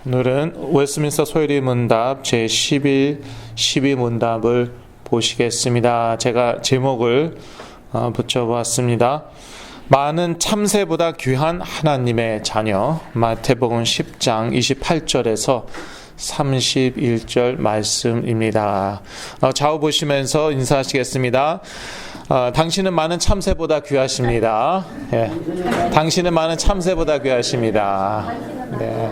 오늘은 웨스트민스터 소요리 문답 제11, 12문답을 보시겠습니다. 제가 제목을 붙여보았습니다. 많은 참새보다 귀한 하나님의 자녀. 마태복음 10장 28절에서 31절 말씀입니다. 좌우 보시면서 인사하시겠습니다. 당신은 많은 참새보다 귀하십니다. 예. 당신은 많은 참새보다 귀하십니다. 네.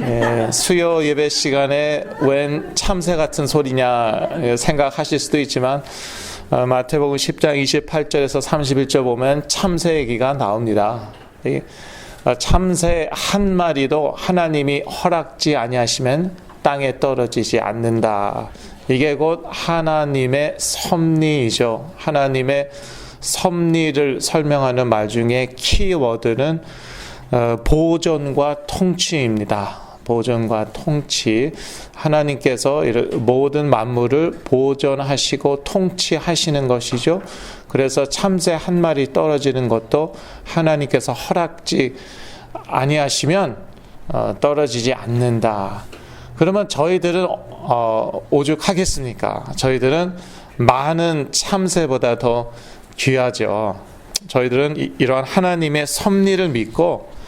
예, 수요 예배 시간에 웬 참새 같은 소리냐 생각하실 수도 있지만 마태복음 10장 28절에서 31절 보면 참새 얘기가 나옵니다. 참새 한 마리도 하나님이 허락지 아니하시면 땅에 떨어지지 않는다. 이게 곧 하나님의 섭리이죠. 하나님의 섭리를 설명하는 말 중에 키워드는 보존과 통치입니다. 보존과 통치. 하나님께서 모든 만물을 보존하시고 통치하시는 것이죠. 그래서 참새 한 마리 떨어지는 것도 하나님께서 허락지 아니하시면 떨어지지 않는다. 그러면 저희들은 오죽하겠습니까? 저희들은 많은 참새보다 더 귀하죠. 저희들은 이러한 하나님의 섭리를 믿고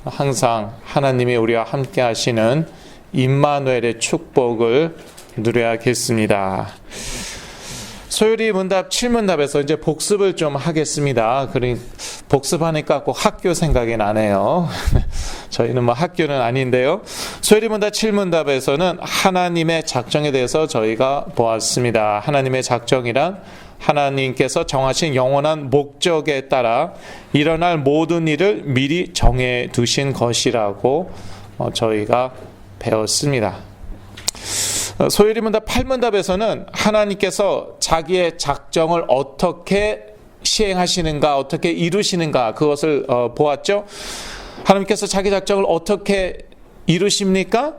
항상 하나님이 우리와 함께 하시는 임마누엘의 축복을 누려야겠습니다. 소요리 문답 7문답에서 이제 복습을 좀 하겠습니다. 복습하니까 꼭 학교 생각이 나네요. 저희는 뭐 학교는 아닌데요. 소요리 문답 7문답에서는 하나님의 작정에 대해서 저희가 보았습니다. 하나님의 작정이란 하나님께서 정하신 영원한 목적에 따라 일어날 모든 일을 미리 정해 두신 것이라고 저희가 배웠습니다. 소요리 문답 8문답에서는 하나님께서 자기의 작정을 어떻게 시행하시는가, 어떻게 이루시는가, 그것을 보았죠. 하나님께서 자기 작정을 어떻게 이루십니까?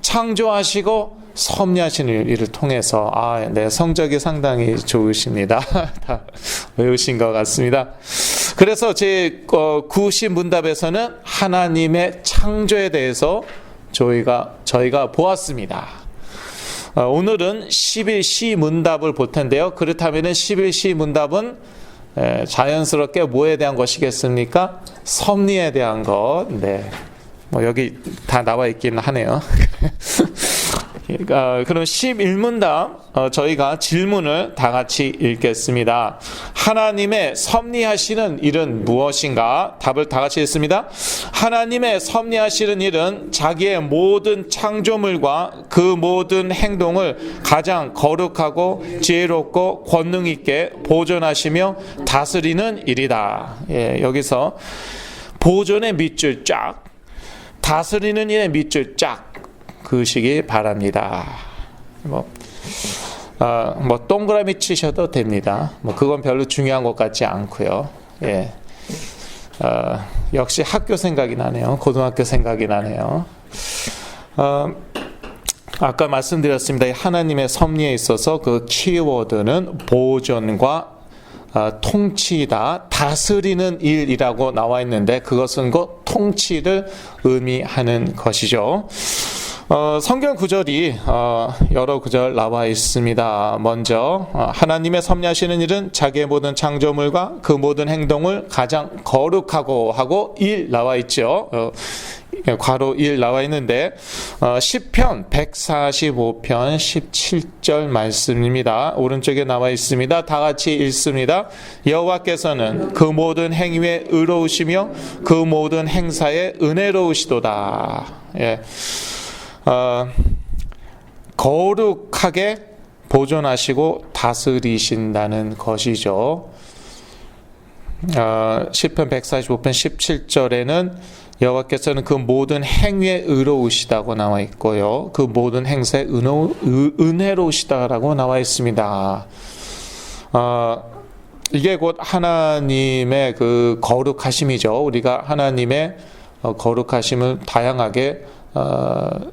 창조하시고 섭리하시는 일을 통해서. 네, 성적이 상당히 좋으십니다. 다 외우신 것 같습니다. 그래서 제 90문답에서는 하나님의 창조에 대해서 저희가 보았습니다. 오늘은 11시 문답을 볼 텐데요. 그렇다면 11시 문답은 자연스럽게 뭐에 대한 것이겠습니까? 섭리에 대한 것. 네, 뭐 여기 다 나와 있긴 하네요. 그럼 11문답 저희가 질문을 다 같이 읽겠습니다. 하나님의 섭리하시는 일은 무엇인가? 답을 다 같이 읽습니다. 하나님의 섭리하시는 일은 자기의 모든 창조물과 그 모든 행동을 가장 거룩하고 지혜롭고 권능 있게 보존하시며 다스리는 일이다. 예, 여기서 보존의 밑줄 쫙, 다스리는 일의 밑줄 쫙 그으시기 바랍니다. 뭐 동그라미 치셔도 됩니다. 그건 별로 중요한 것 같지 않고요. 예. 역시 학교 생각이 나네요. 고등학교 생각이 나네요. 아까 말씀드렸습니다. 하나님의 섭리에 있어서 그 키워드는 보존과 통치다, 다스리는 일이라고 나와 있는데 그것은 곧 통치를 의미하는 것이죠. 성경 구절이 여러 구절 나와 있습니다. 먼저 하나님의 섭리하시는 일은 자기의 모든 창조물과 그 모든 행동을 가장 거룩하고 하고 1 나와 있죠. 괄호 1 나와 있는데 시편 145편 17절 말씀입니다. 오른쪽에 나와 있습니다. 다 같이 읽습니다. 여호와께서는 그 모든 행위에 의로우시며 그 모든 행사에 은혜로우시도다. 예. 거룩하게 보존하시고 다스리신다는 것이죠. 시편 145편 17절에는 여호와께서는 그 모든 행위에 의로우시다고 나와 있고요. 그 모든 행사에 은혜로우시다라고 나와 있습니다. 이게 곧 하나님의 그 거룩하심이죠. 우리가 하나님의 거룩하심을 다양하게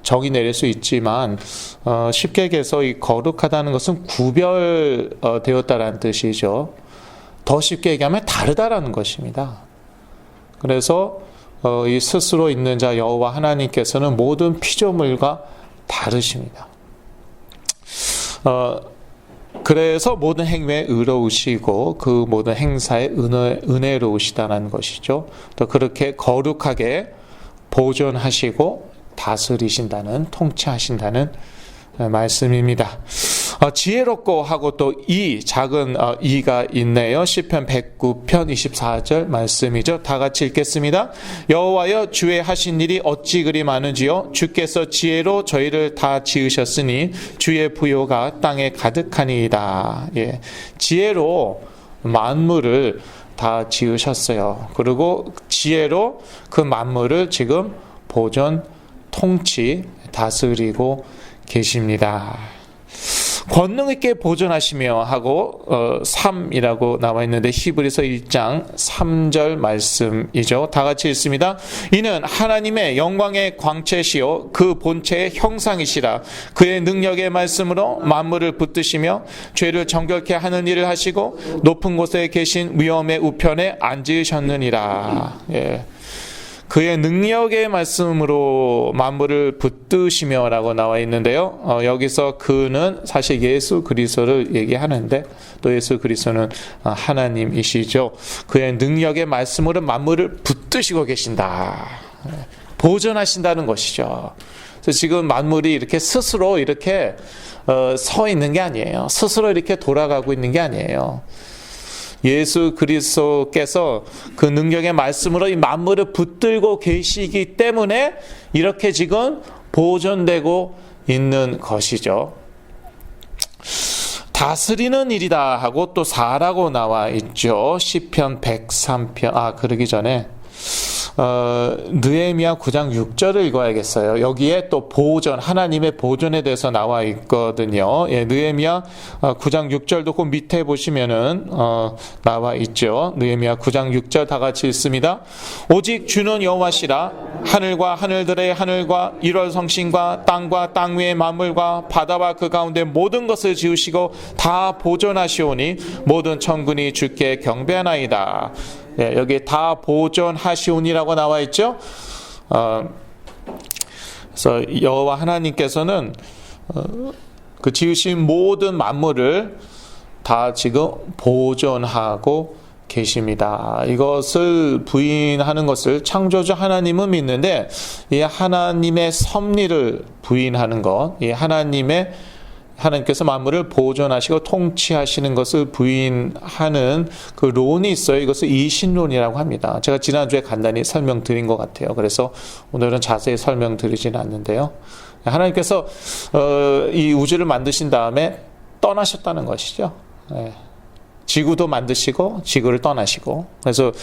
정의 내릴 수 있지만 쉽게 얘기해서 이 거룩하다는 것은 구별되었다라는 뜻이죠. 더 쉽게 얘기하면 다르다라는 것입니다. 그래서 이 스스로 있는 자 여호와 하나님께서는 모든 피조물과 다르십니다. 그래서 모든 행위에 의로우시고 그 모든 행사에 은혜로우시다는 것이죠. 또 그렇게 거룩하게 보존하시고 다스리신다는, 통치하신다는 말씀입니다. 지혜롭고 하고 또 작은 이가 있네요. 시편 109편 24절 말씀이죠. 다 같이 읽겠습니다. 여호와여, 주의 하신 일이 어찌 그리 많은지요. 주께서 지혜로 저희를 다 지으셨으니 주의 부요가 땅에 가득하니이다. 예, 지혜로 만물을 다 지으셨어요. 그리고 지혜로 그 만물을 지금 보존, 통치, 다스리고 계십니다. 권능 있게 보존하시며 하고 3이라고 나와 있는데 히브리서 1장 3절 말씀이죠. 다 같이 읽습니다. 이는 하나님의 영광의 광채시요 그 본체의 형상이시라. 그의 능력의 말씀으로 만물을 붙드시며 죄를 정결케 하는 일을 하시고 높은 곳에 계신 위엄의 우편에 앉으셨느니라. 예. 그의 능력의 말씀으로 만물을 붙드시며 라고 나와 있는데요. 여기서 그는 사실 예수 그리스도를 얘기하는데 또 예수 그리스도는 하나님이시죠. 그의 능력의 말씀으로 만물을 붙드시고 계신다. 보존하신다는 것이죠. 그래서 지금 만물이 이렇게 스스로 이렇게 서 있는 게 아니에요. 스스로 이렇게 돌아가고 있는 게 아니에요. 예수 그리스도께서 그 능력의 말씀으로 이 만물을 붙들고 계시기 때문에 이렇게 지금 보존되고 있는 것이죠. 다스리는 일이다 하고 또 4라고 나와 있죠. 시편 103편. 그러기 전에 느헤미야 9장 6절을 읽어야겠어요. 여기에 또 보존, 하나님의 보존에 대해서 나와 있거든요. 예, 느헤미야 9장 6절도 그 밑에 보시면은 나와 있죠. 느헤미야 9장 6절 다 같이 읽습니다. 오직 주는 여호와시라. 하늘과 하늘들의 하늘과 일월 성신과 땅 위의 만물과 바다와 그 가운데 모든 것을 지으시고 다 보존하시오니 모든 천군이 주께 경배하나이다. 예, 여기 다 보존하시오니라고 나와 있죠. 그래서 여호와 하나님께서는 그 지으신 모든 만물을 다 지금 보존하고 계십니다. 이것을 부인하는 것을 창조주 하나님은 믿는데 이 하나님의 섭리를 부인하는 것, 이 하나님께서 만물을 보존하시고 통치하시는 것을 부인하는 그 론이 있어요. 이것을 이신론이라고 합니다. 제가 지난주에 간단히 설명드린 것 같아요. 그래서 오늘은 자세히 설명드리지는 않는데요. 하나님께서 이 우주를 만드신 다음에 떠나셨다는 것이죠. 지구도 만드시고 지구를 떠나시고, 그래서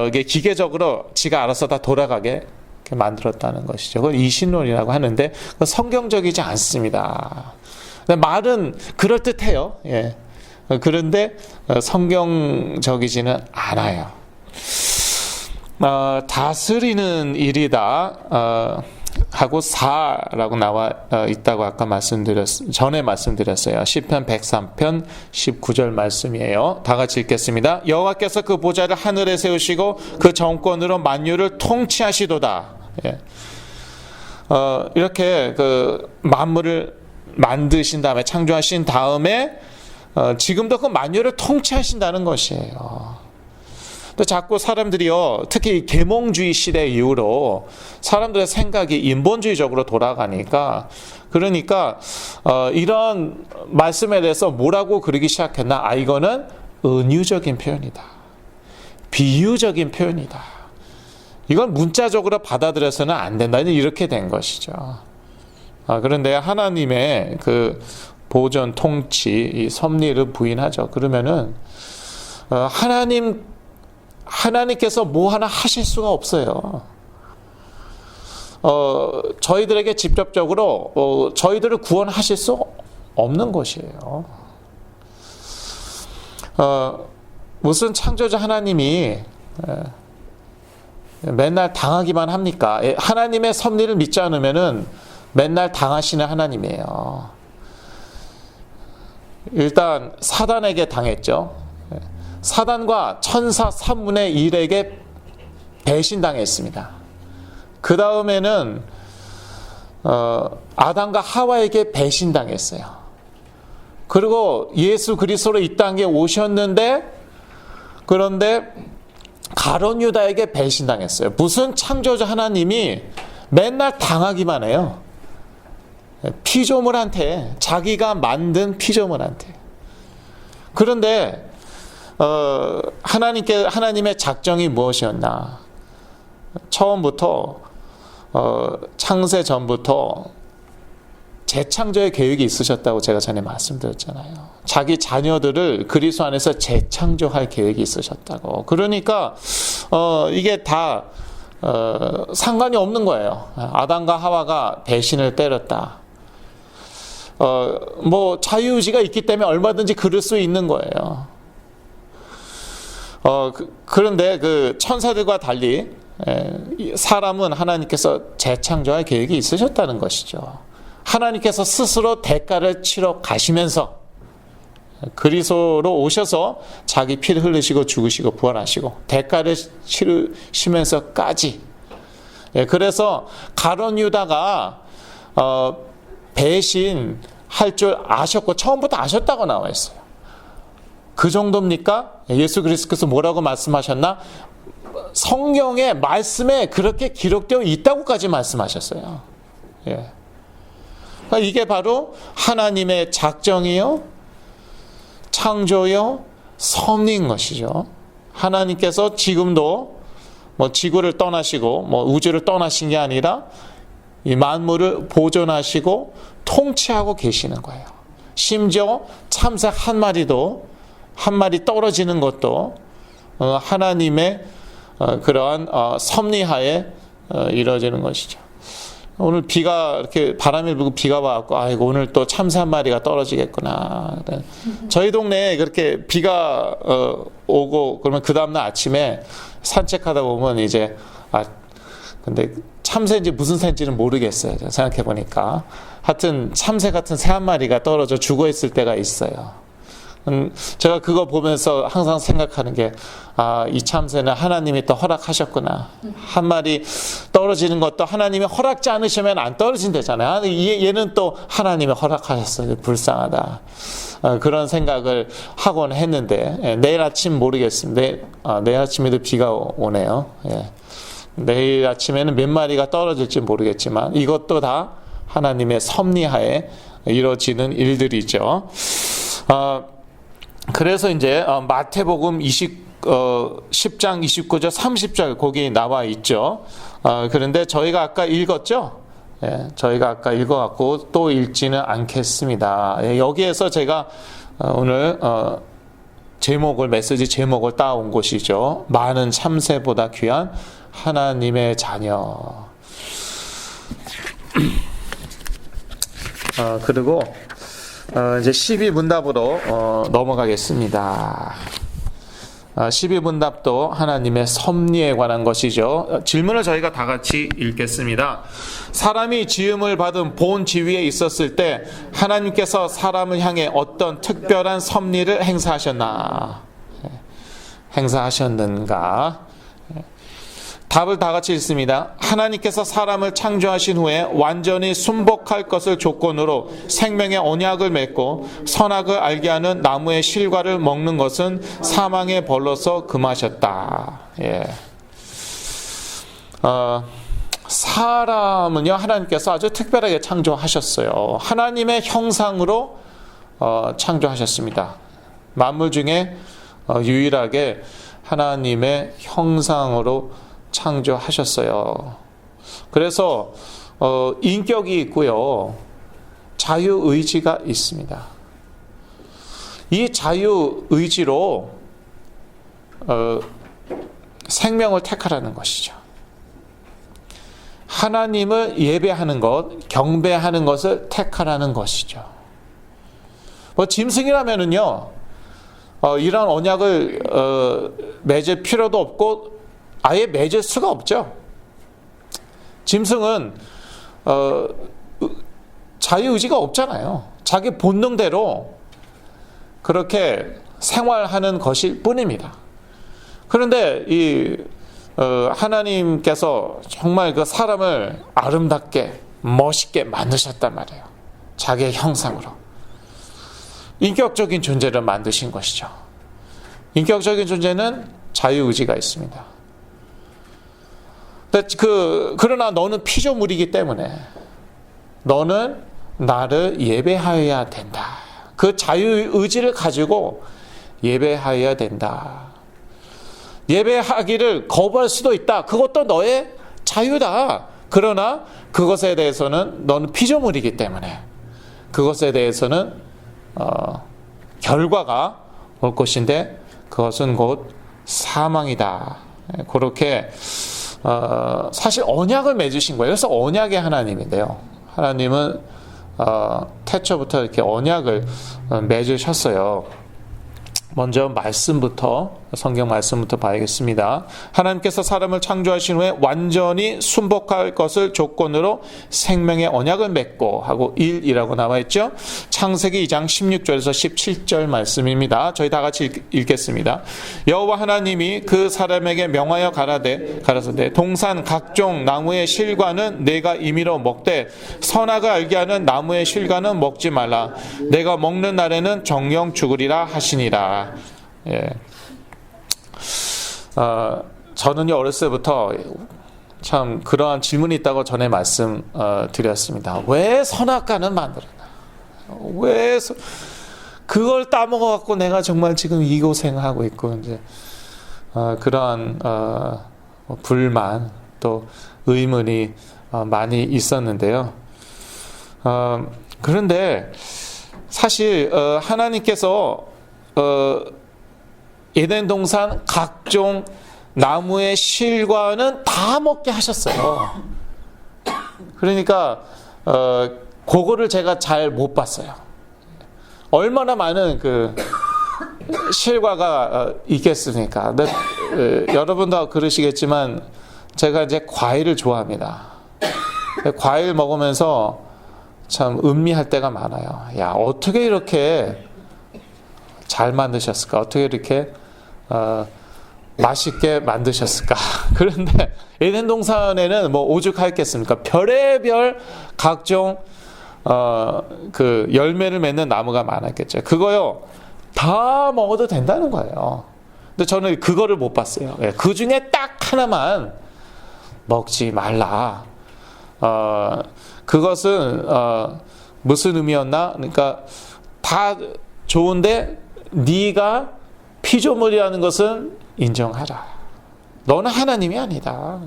이게 기계적으로 지가 알아서 다 돌아가게 만들었다는 것이죠. 그걸 이신론이라고 하는데 성경적이지 않습니다. 말은 그럴듯해요. 예. 그런데 성경적이지는 않아요. 다스리는 일이다 하고 4라고 나와 있다고 아까 전에 말씀드렸어요. 시편 103편 19절 말씀이에요. 다 같이 읽겠습니다. 여호와께서 그 보좌를 하늘에 세우시고 그 정권으로 만유를 통치하시도다. 예. 이렇게 그 만물을 만드신 다음에, 창조하신 다음에 지금도 그 만유를 통치하신다는 것이에요. 또 자꾸 사람들이요, 특히 계몽주의 시대 이후로 사람들의 생각이 인본주의적으로 돌아가니까, 그러니까 이런 말씀에 대해서 뭐라고 그러기 시작했나? 이거는 은유적인 표현이다, 비유적인 표현이다, 이건 문자적으로 받아들여서는 안 된다, 이렇게 된 것이죠. 그런데 하나님의 그 보존, 통치, 이 섭리를 부인하죠. 그러면은 하나님께서 뭐 하나 하실 수가 없어요. 저희들에게 직접적으로 저희들을 구원하실 수 없는 것이에요. 무슨 창조자 하나님이 맨날 당하기만 합니까? 하나님의 섭리를 믿지 않으면은 맨날 당하시는 하나님이에요. 일단 사단에게 당했죠. 사단과 천사 3분의 1에게 배신당했습니다. 그 다음에는 아담과 하와에게 배신당했어요. 그리고 예수 그리스도로 이 땅에 오셨는데, 그런데 가룟 유다에게 배신당했어요. 무슨 창조주 하나님이 맨날 당하기만 해요. 피조물한테, 자기가 만든 피조물한테. 그런데 하나님의 작정이 무엇이었나? 처음부터 창세 전부터 재창조의 계획이 있으셨다고 제가 전에 말씀드렸잖아요. 자기 자녀들을 그리스도 안에서 재창조할 계획이 있으셨다고. 그러니까 이게 다 상관이 없는 거예요. 아담과 하와가 배신을 때렸다. 뭐 자유의지가 있기 때문에 얼마든지 그럴 수 있는 거예요. 그런데 그 천사들과 달리 사람은 하나님께서 재창조할 계획이 있으셨다는 것이죠. 하나님께서 스스로 대가를 치러 가시면서 그리스도로 오셔서 자기 피를 흘리시고 죽으시고 부활하시고 대가를 치르시면서까지. 그래서 가룟 유다가 배신할 줄 아셨고 처음부터 아셨다고 나와 있어요. 그 정도입니까? 예수 그리스도께서 뭐라고 말씀하셨나? 성경의 말씀에 그렇게 기록되어 있다고까지 말씀하셨어요. 예. 그러니까 이게 바로 하나님의 작정이요, 창조요, 섭리인 것이죠. 하나님께서 지금도 뭐 지구를 떠나시고 뭐 우주를 떠나신 게 아니라 이 만물을 보존하시고 통치하고 계시는 거예요. 심지어 참새 한 마리 떨어지는 것도 하나님의 그러한 섭리하에 이루어지는 것이죠. 오늘 비가 이렇게 바람이 불고 비가 와갖고 아이고 오늘 또 참새 한 마리가 떨어지겠구나. 저희 동네에 그렇게 비가 오고 그러면 그 다음날 아침에 산책하다 보면 이제 근데 참새인지 무슨 새인지는 모르겠어요. 생각해 보니까 하여튼 참새 같은 새 한 마리가 떨어져 죽어 있을 때가 있어요. 제가 그거 보면서 항상 생각하는 게 이 참새는 하나님이 또 허락하셨구나. 한 마리 떨어지는 것도 하나님이 허락지 않으시면 안 떨어진대잖아요. 얘는 또 하나님이 허락하셨어요. 불쌍하다. 그런 생각을 하곤 했는데 내일 아침 모르겠습니다. 내일 아침에도 비가 오네요. 예. 내일 아침에는 몇 마리가 떨어질지 모르겠지만 이것도 다 하나님의 섭리하에 이루어지는 일들이죠. 그래서 이제 마태복음 10장 29절 30절 거기 나와 있죠. 그런데 저희가 아까 읽었죠. 예, 저희가 아까 읽어갖고 또 읽지는 않겠습니다. 예, 여기에서 제가 오늘 메시지 제목을 따온 곳이죠. 많은 참새보다 귀한 하나님의 자녀. 그리고 이제 12문답으로 넘어가겠습니다. 12문답도 하나님의 섭리에 관한 것이죠. 질문을 저희가 다 같이 읽겠습니다. 사람이 지음을 받은 본 지위에 있었을 때 하나님께서 사람을 향해 어떤 특별한 섭리를 행사하셨는가? 답을 다 같이 읽습니다. 하나님께서 사람을 창조하신 후에 완전히 순복할 것을 조건으로 생명의 언약을 맺고 선악을 알게 하는 나무의 실과를 먹는 것은 사망의 벌로서 금하셨다. 예. 사람은요, 하나님께서 아주 특별하게 창조하셨어요. 하나님의 형상으로 창조하셨습니다. 만물 중에 유일하게 하나님의 형상으로 창조하셨어요. 그래서 인격이 있고요, 자유의지가 있습니다. 이 자유의지로 생명을 택하라는 것이죠. 하나님을 예배하는 것, 경배하는 것을 택하라는 것이죠. 뭐 짐승이라면은요, 이런 언약을 맺을 필요도 없고 아예 맺을 수가 없죠. 짐승은 자유의지가 없잖아요. 자기 본능대로 그렇게 생활하는 것일 뿐입니다. 그런데 이 하나님께서 정말 그 사람을 아름답게 멋있게 만드셨단 말이에요. 자기의 형상으로. 인격적인 존재를 만드신 것이죠. 인격적인 존재는 자유의지가 있습니다. 그러나 너는 피조물이기 때문에 너는 나를 예배하여야 된다. 그 자유의지를 가지고 예배하여야 된다. 예배하기를 거부할 수도 있다. 그것도 너의 자유다. 그러나 그것에 대해서는 너는 피조물이기 때문에 그것에 대해서는 결과가 올 것인데 그것은 곧 사망이다. 그렇게 사실 언약을 맺으신 거예요. 그래서 언약의 하나님인데요. 하나님은 태초부터 이렇게 언약을 맺으셨어요. 먼저 성경 말씀부터 봐야겠습니다. 하나님께서 사람을 창조하신 후에 완전히 순복할 것을 조건으로 생명의 언약을 맺고 하고 1이라고 나와 있죠. 창세기 2장 16절에서 17절 말씀입니다. 저희 다 같이 읽겠습니다. 여호와 하나님이 그 사람에게 명하여 가라사대 동산 각종 나무의 실과는 내가 임의로 먹되 선악을 알게 하는 나무의 실과는 먹지 말라. 내가 먹는 날에는 정령 죽으리라 하시니라. 예. 저는요 어렸을 때부터 참 그러한 질문이 있다고 전에 말씀 드렸습니다. 왜 선악과는 만들었나? 왜 그걸 따먹어 갖고 내가 정말 지금 이 고생하고 있고 이제 그러한 불만 또 의문이 많이 있었는데요. 그런데 사실 하나님께서 에덴 동산 각종 나무의 실과는 다 먹게 하셨어요. 그러니까 그거를 제가 잘 못 봤어요. 얼마나 많은 그 실과가 있겠습니까? 여러분도 그러시겠지만 제가 이제 과일을 좋아합니다. 과일 먹으면서 참 음미할 때가 많아요. 야, 어떻게 이렇게 잘 만드셨을까? 어떻게 이렇게 맛있게 만드셨을까? 그런데 에덴 동산에는 뭐 오죽하겠습니까? 별의별 각종 그 열매를 맺는 나무가 많았겠죠. 그거요 다 먹어도 된다는 거예요. 근데 저는 그거를 못 봤어요. 그 중에 딱 하나만 먹지 말라. 그것은 무슨 의미였나? 그러니까 다 좋은데 네가 피조물이라는 것은 인정하라. 너는 하나님이 아니다.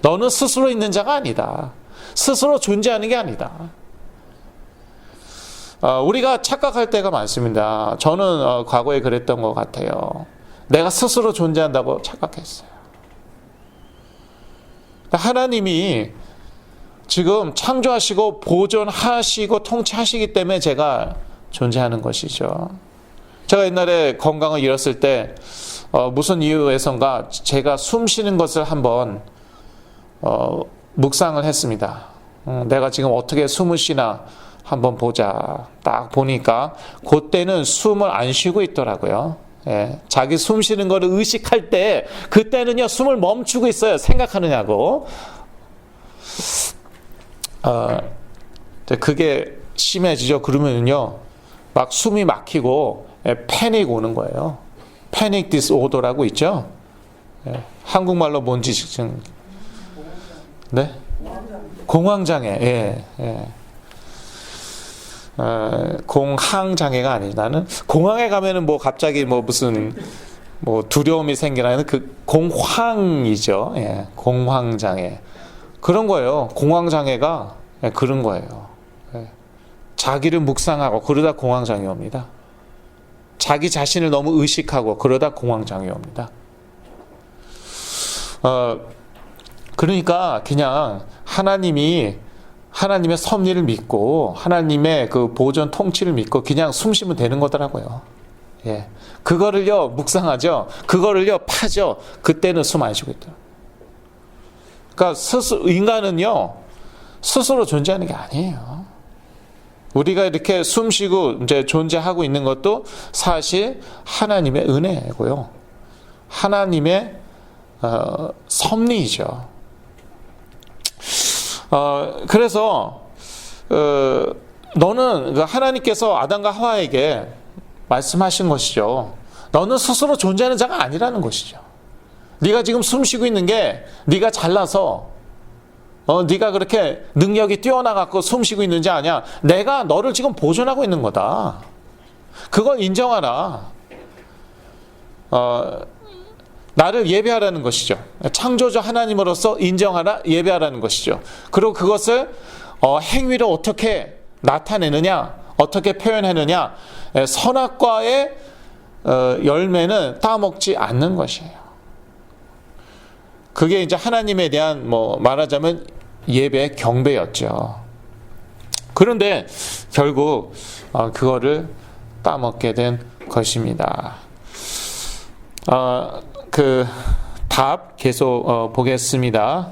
너는 스스로 있는 자가 아니다. 스스로 존재하는 게 아니다. 우리가 착각할 때가 많습니다. 저는 과거에 그랬던 것 같아요. 내가 스스로 존재한다고 착각했어요. 하나님이 지금 창조하시고 보존하시고 통치하시기 때문에 제가 존재하는 것이죠. 제가 옛날에 건강을 잃었을 때 무슨 이유에선가 제가 숨 쉬는 것을 한번 묵상을 했습니다. 내가 지금 어떻게 숨을 쉬나 한번 보자. 딱 보니까 그때는 숨을 안 쉬고 있더라고요. 예, 자기 숨 쉬는 거를 의식할 때 그때는요 숨을 멈추고 있어요. 생각하느냐고. 그게 심해지죠. 그러면요 막 숨이 막히고 패닉 오는 거예요. 패닉 디스오더라고 있죠. 한국말로 뭔지 지금 네? 공황장애. 예. 공황장애가 아니지. 나는 공항에 가면은 뭐 갑자기 뭐 무슨 뭐 두려움이 생기나는 그 공황이죠. 예. 공황장애. 그런 거예요. 공황장애가 그런 거예요. 자기를 묵상하고 그러다 공황장애 옵니다. 자기 자신을 너무 의식하고 그러다 공황장애 옵니다. 그러니까 그냥 하나님의 섭리를 믿고 하나님의 그 보존 통치를 믿고 그냥 숨 쉬면 되는 거더라고요. 예. 그거를요 묵상하죠. 그거를요 파죠. 그때는 숨 안 쉬고 있더라고요. 그러니까 인간은요 스스로 존재하는 게 아니에요. 우리가 이렇게 숨 쉬고 이제 존재하고 있는 것도 사실 하나님의 은혜고요. 하나님의 섭리이죠. 그래서 너는 하나님께서 아담과 하와에게 말씀하신 것이죠. 너는 스스로 존재하는 자가 아니라는 것이죠. 네가 지금 숨쉬고 있는 게 네가 잘나서 네가 그렇게 능력이 뛰어나갖고 숨쉬고 있는지 아니야. 내가 너를 지금 보존하고 있는 거다. 그걸 인정하라. 나를 예배하라는 것이죠. 창조주 하나님으로서 인정하라, 예배하라는 것이죠. 그리고 그것을 행위로 어떻게 나타내느냐, 어떻게 표현하느냐, 선악과의 열매는 따먹지 않는 것이에요. 그게 이제 하나님에 대한 말하자면 예배 경배였죠. 그런데 결국 그거를 따먹게 된 것입니다. 그 답 계속 보겠습니다.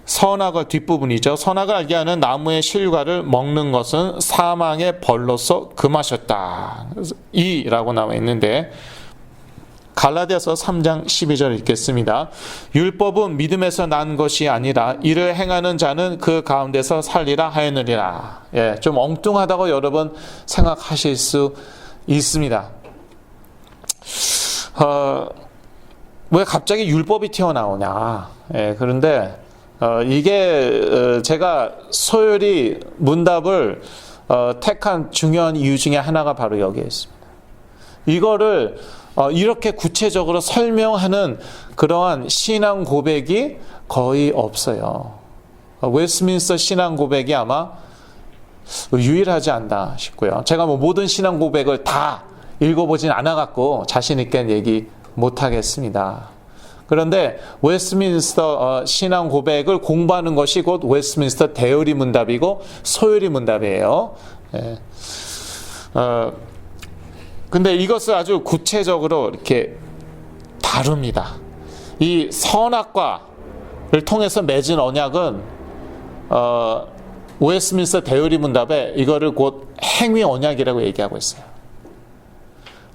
선악을 뒷부분이죠. 선악을 알게 하는 나무의 실과를 먹는 것은 사망의 벌로서 금하셨다. 이라고 나와 있는데 갈라디아서 3장 12절 읽겠습니다. 율법은 믿음에서 난 것이 아니라 이를 행하는 자는 그 가운데서 살리라 하였느니라. 예, 좀 엉뚱하다고 여러분 생각하실 수 있습니다. 왜 갑자기 율법이 튀어나오냐. 예, 그런데 이게 제가 소요리 문답을 택한 중요한 이유 중에 하나가 바로 여기에 있습니다. 이거를 이렇게 구체적으로 설명하는 그러한 신앙 고백이 거의 없어요. 웨스트민스터 신앙 고백이 아마 유일하지 않나 싶고요. 제가 모든 신앙 고백을 다 읽어보진 않아갖고 자신 있게 얘기 못하겠습니다. 그런데 웨스트민스터 신앙 고백을 공부하는 것이 곧 웨스트민스터 대요리 문답이고 소요리 문답이에요. 예. 근데 이것을 아주 구체적으로 이렇게 다룹니다. 이 선악과를 통해서 맺은 언약은 웨스트민스터 대요리 문답에 이거를 곧 행위 언약이라고 얘기하고 있어요.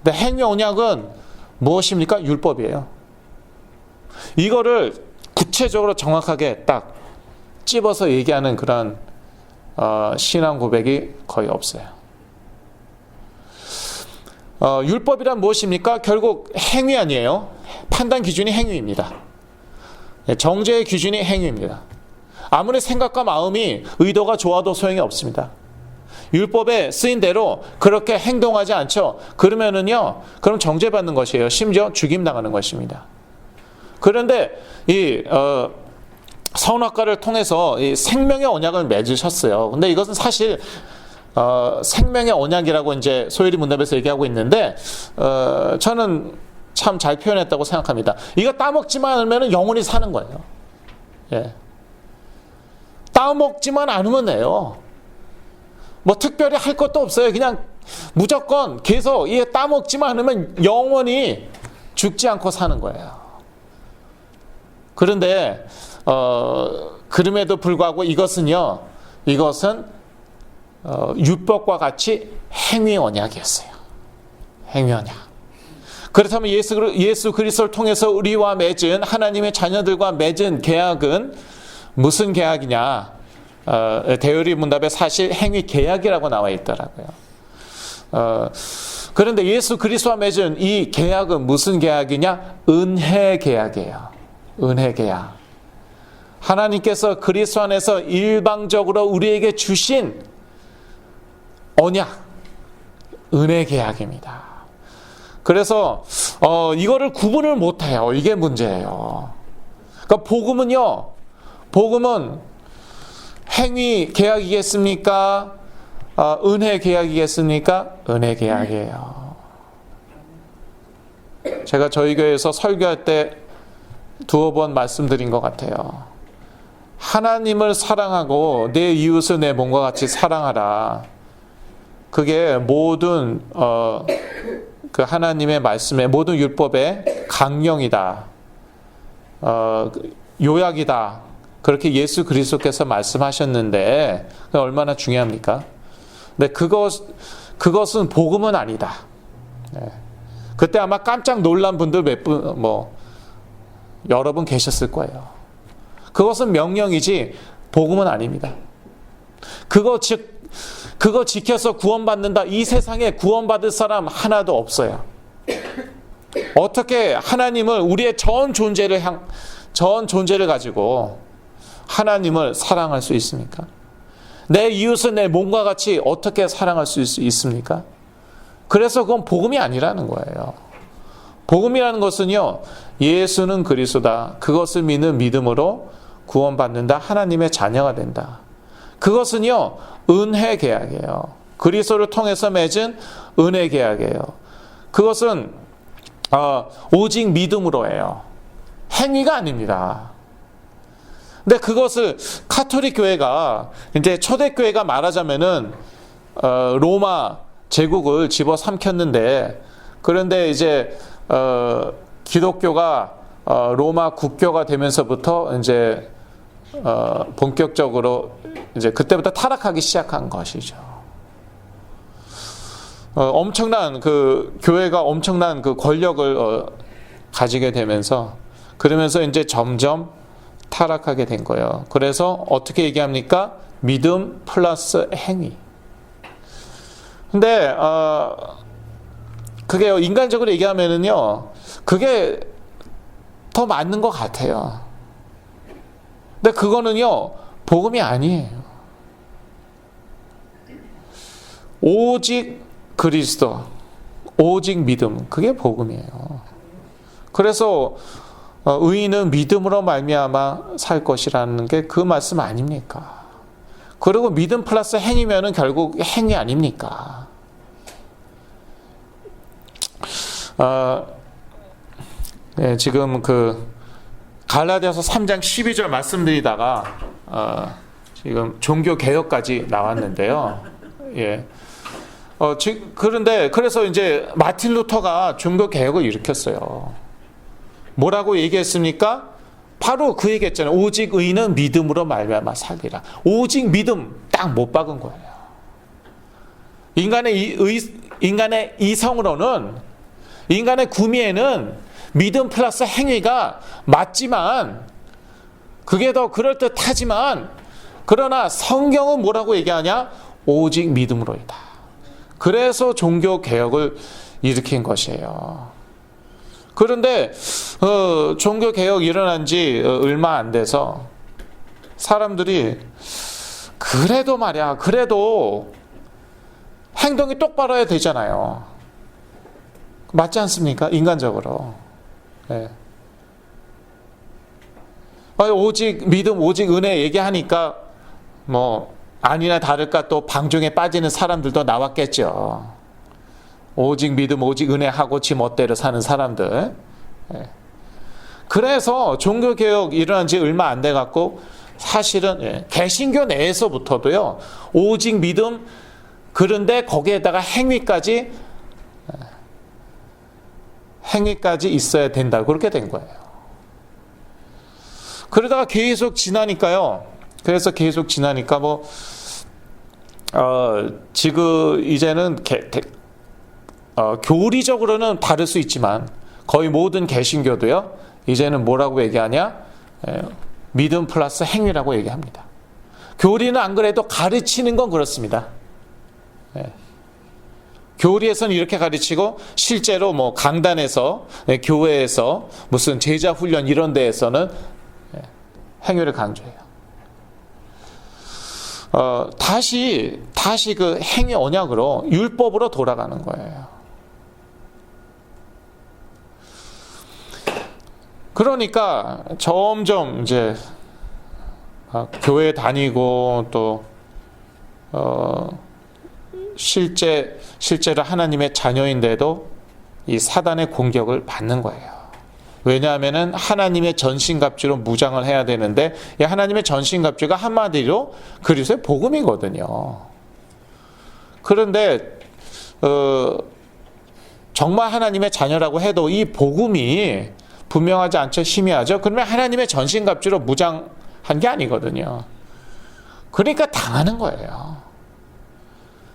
근데 행위 언약은 무엇입니까? 율법이에요. 이거를 구체적으로 정확하게 딱 찝어서 얘기하는 그런 신앙 고백이 거의 없어요. 율법이란 무엇입니까? 결국 행위 아니에요. 판단 기준이 행위입니다. 정죄의 기준이 행위입니다. 아무리 생각과 마음이 의도가 좋아도 소용이 없습니다. 율법에 쓰인 대로 그렇게 행동하지 않죠. 그러면은요, 그럼 정죄받는 것이에요. 심지어 죽임 당하는 것입니다. 그런데 이 선악과를 통해서 이 생명의 언약을 맺으셨어요. 근데 이것은 사실 생명의 언약이라고 이제 소요리 문답에서 얘기하고 있는데 저는 참 잘 표현했다고 생각합니다. 이거 따먹지만 않으면 영원히 사는 거예요. 예. 따먹지만 않으면 돼요. 뭐 특별히 할 것도 없어요. 그냥 무조건 계속 이게 따먹지만 않으면 영원히 죽지 않고 사는 거예요. 그런데 그럼에도 불구하고 이것은 율법과 같이 행위 언약이었어요. 행위 언약. 그렇다면 예수 그리스도를 통해서 우리와 맺은 하나님의 자녀들과 맺은 계약은 무슨 계약이냐? 대요리 문답에 사실 행위 계약이라고 나와 있더라고요. 그런데 예수 그리스도와 맺은 이 계약은 무슨 계약이냐? 은혜 계약이에요. 은혜 계약. 하나님께서 그리스도 안에서 일방적으로 우리에게 주신 언약, 은혜 계약입니다. 그래서 이거를 구분을 못해요. 이게 문제예요. 그러니까 복음은 행위 계약이겠습니까? 은혜 계약이겠습니까? 은혜 계약이에요. 제가 저희 교회에서 설교할 때 두어 번 말씀드린 것 같아요. 하나님을 사랑하고 내 이웃을 내 몸과 같이 사랑하라. 그게 모든 그 하나님의 말씀의 모든 율법의 강령이다. 요약이다. 그렇게 예수 그리스도께서 말씀하셨는데 얼마나 중요합니까? 근데 그것은 복음은 아니다. 네. 그때 아마 깜짝 놀란 분들 몇 분 여러분 계셨을 거예요. 그것은 명령이지 복음은 아닙니다. 그거 지켜서 구원받는다. 이 세상에 구원받을 사람 하나도 없어요. 어떻게 하나님을 우리의 전 존재를 가지고 하나님을 사랑할 수 있습니까? 내 이웃을 내 몸과 같이 어떻게 사랑할 수 있습니까? 그래서 그건 복음이 아니라는 거예요. 복음이라는 것은요, 예수는 그리스도다. 그것을 믿는 믿음으로 구원받는다. 하나님의 자녀가 된다. 그것은요, 은혜 계약이에요. 그리스도를 통해서 맺은 은혜 계약이에요. 그것은 오직 믿음으로 해요. 행위가 아닙니다. 근데 그것을 카톨릭 교회가, 이제 초대교회가 말하자면은 로마 제국을 집어삼켰는데, 그런데 이제 기독교가 로마 국교가 되면서부터 이제 본격적으로 이제 그때부터 타락하기 시작한 것이죠. 엄청난 그 교회가 엄청난 그 권력을 가지게 되면서, 그러면서 이제 점점 타락하게 된 거예요. 그래서 어떻게 얘기합니까? 믿음 플러스 행위. 근데 그게 인간적으로 얘기하면은요, 그게 더 맞는 것 같아요. 근데 그거는요, 복음이 아니에요. 오직 그리스도, 오직 믿음, 그게 복음이에요. 그래서 의인은 믿음으로 말미암아 살 것이라는 게 그 말씀 아닙니까? 그리고 믿음 플러스 행위면은 결국 행위 아닙니까? 네, 지금 그 갈라디아서 3장 12절 말씀드리다가 지금 종교 개혁까지 나왔는데요. 예. 그런데 그래서 이제 마틴 루터가 종교 개혁을 일으켰어요. 뭐라고 얘기했습니까? 바로 그 얘기했잖아요. 오직 의인은 믿음으로 말미암아 살리라. 오직 믿음 딱 못 박은 거예요. 인간의 이성으로는, 인간의 구미에는 믿음 플러스 행위가 맞지만, 그게 더 그럴듯하지만, 그러나 성경은 뭐라고 얘기하냐? 오직 믿음으로이다. 그래서 종교 개혁을 일으킨 것이에요. 그런데 종교 개혁 일어난 지 얼마 안 돼서 사람들이 그래도 말이야, 그래도 행동이 똑바로 해야 되잖아요. 맞지 않습니까? 인간적으로. 네. 오직 믿음, 오직 은혜 얘기하니까 뭐 아니나 다를까 또 방종에 빠지는 사람들도 나왔겠죠. 오직 믿음, 오직 은혜 하고 지 멋대로 사는 사람들. 그래서 종교개혁 일어난 지 얼마 안 돼 갖고 사실은 개신교 내에서부터도요, 오직 믿음, 그런데 거기에다가 행위까지 있어야 된다, 그렇게 된 거예요. 그러다가 계속 지나니까요. 그래서 계속 지나니까 지금 이제는 교리적으로는 다를 수 있지만 거의 모든 개신교도요, 이제는 뭐라고 얘기하냐? 믿음 플러스 행위라고 얘기합니다. 교리는 안 그래도 가르치는 건 그렇습니다. 교리에서는 이렇게 가르치고 실제로 뭐 강단에서, 교회에서 무슨 제자 훈련 이런 데에서는 행위를 강조해요. 다시 그 행위 언약으로, 율법으로 돌아가는 거예요. 그러니까 점점 이제 교회 다니고 또 실제로 하나님의 자녀인데도 이 사단의 공격을 받는 거예요. 왜냐하면은 하나님의 전신갑주로 무장을 해야 되는데, 이 하나님의 전신갑주가 한마디로 그리스도의 복음이거든요. 그런데 정말 하나님의 자녀라고 해도 이 복음이 분명하지 않죠? 희미하죠? 그러면 하나님의 전신갑주로 무장한 게 아니거든요. 그러니까 당하는 거예요.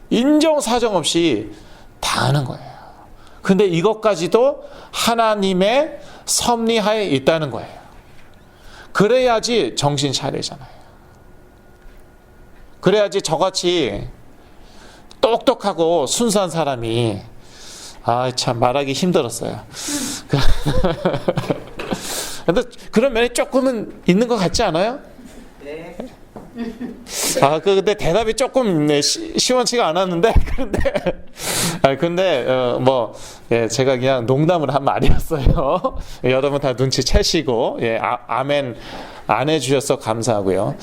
인정사정 없이 당하는 거예요. 근데 이것까지도 하나님의 섭리하에 있다는 거예요. 그래야지 정신 차리잖아요. 그래야지 저같이 똑똑하고 순수한 사람이, 참 말하기 힘들었어요. 근데 그런 면이 조금은 있는 것 같지 않아요? 네. 근데 대답이 조금 시원치가 않았는데, 제가 그냥 농담을 한 말이었어요. 여러분 다 눈치채시고, 아멘 안 해주셔서 감사하고요.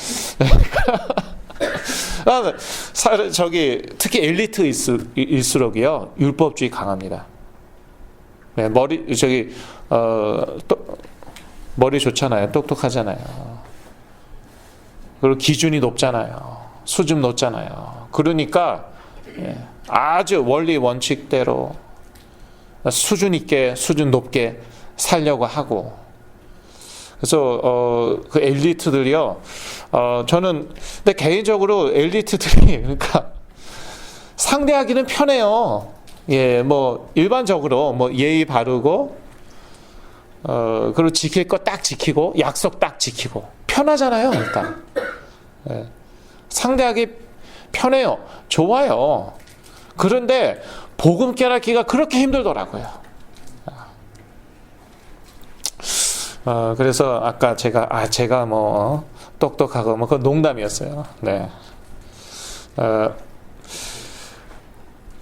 특히 엘리트일수록이요, 율법주의 강합니다. 머리 좋잖아요. 똑똑하잖아요. 그리고 기준이 높잖아요. 수준 높잖아요. 그러니까 아주 원리 원칙대로 수준 있게, 수준 높게 살려고 하고. 그래서 그 엘리트들이요. 저는 근데 개인적으로 엘리트들이 그러니까 상대하기는 편해요. 일반적으로 예의 바르고 그리고 지킬 거 딱 지키고 약속 딱 지키고 편하잖아요. 일단 상대하기 편해요. 좋아요. 그런데 복음 깨닫기가 그렇게 힘들더라고요. 그래서 아까 제가 똑똑하고 그건 농담이었어요. 네.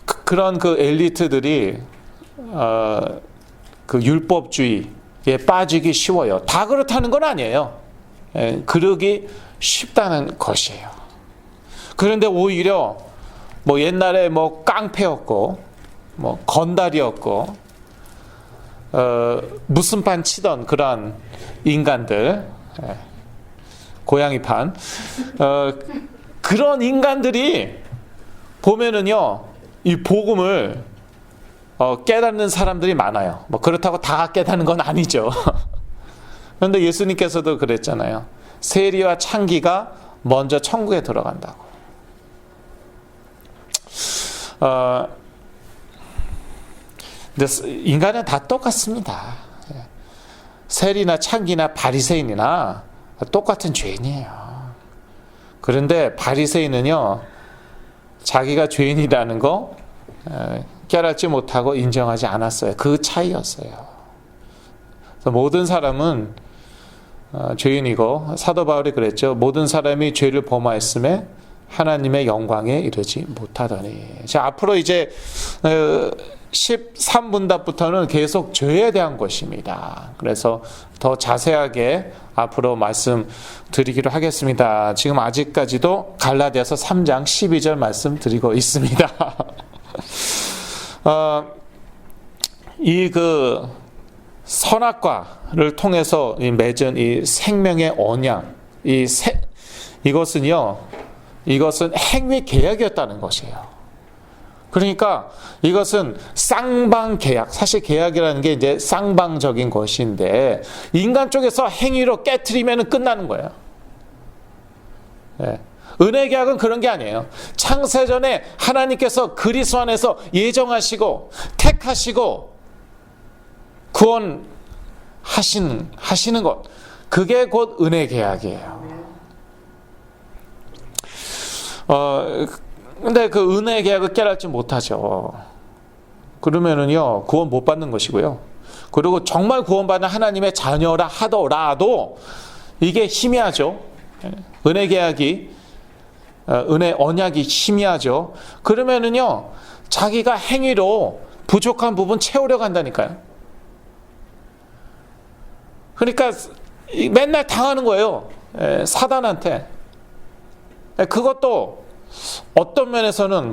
그런 그 엘리트들이 그 율법주의에 빠지기 쉬워요. 다 그렇다는 건 아니에요. 그러기 쉽다는 것이에요. 그런데 오히려 옛날에 깡패였고 건달이었고 무슨 판 치던 그런 인간들, 고양이판, 그런 인간들이 보면은요, 이 복음을 깨닫는 사람들이 많아요. 그렇다고 다 깨닫는 건 아니죠. 그런데 예수님께서도 그랬잖아요. 세리와 창기가 먼저 천국에 들어간다고. 근데 인간은 다 똑같습니다. 세리나 창기나 바리새인이나 똑같은 죄인이에요. 그런데 바리새인은요, 자기가 죄인이라는 거 깨닫지 못하고 인정하지 않았어요. 그 차이였어요. 그래서 모든 사람은 죄인이고, 사도 바울이 그랬죠. 모든 사람이 죄를 범하였음에 하나님의 영광에 이르지 못하더니. 자, 앞으로 이제 13분답부터는 계속 죄에 대한 것입니다. 그래서 더 자세하게 앞으로 말씀드리기로 하겠습니다. 지금 아직까지도 갈라디아서 3장 12절 말씀드리고 있습니다. 이 선악과를 통해서 맺은 이 생명의 언약, 이것은 행위 계약이었다는 것이에요. 그러니까 이것은 쌍방 계약, 사실 계약이라는 게 이제 쌍방적인 것인데, 인간 쪽에서 행위로 깨트리면 끝나는 거예요. 은혜 계약은 그런 게 아니에요. 창세전에 하나님께서 그리스도 안에서 예정하시고 택하시고 구원하시는 것, 그게 곧 은혜 계약이에요. 근데 그 은혜 계약을 깨닫지 못하죠. 그러면은요, 구원 못 받는 것이고요. 그리고 정말 구원받는 하나님의 자녀라 하더라도 이게 희미하죠. 은혜 계약이, 은혜 언약이 희미하죠. 그러면은요, 자기가 행위로 부족한 부분 채우려고 한다니까요. 그러니까 맨날 당하는 거예요. 사단한테. 그것도 어떤 면에서는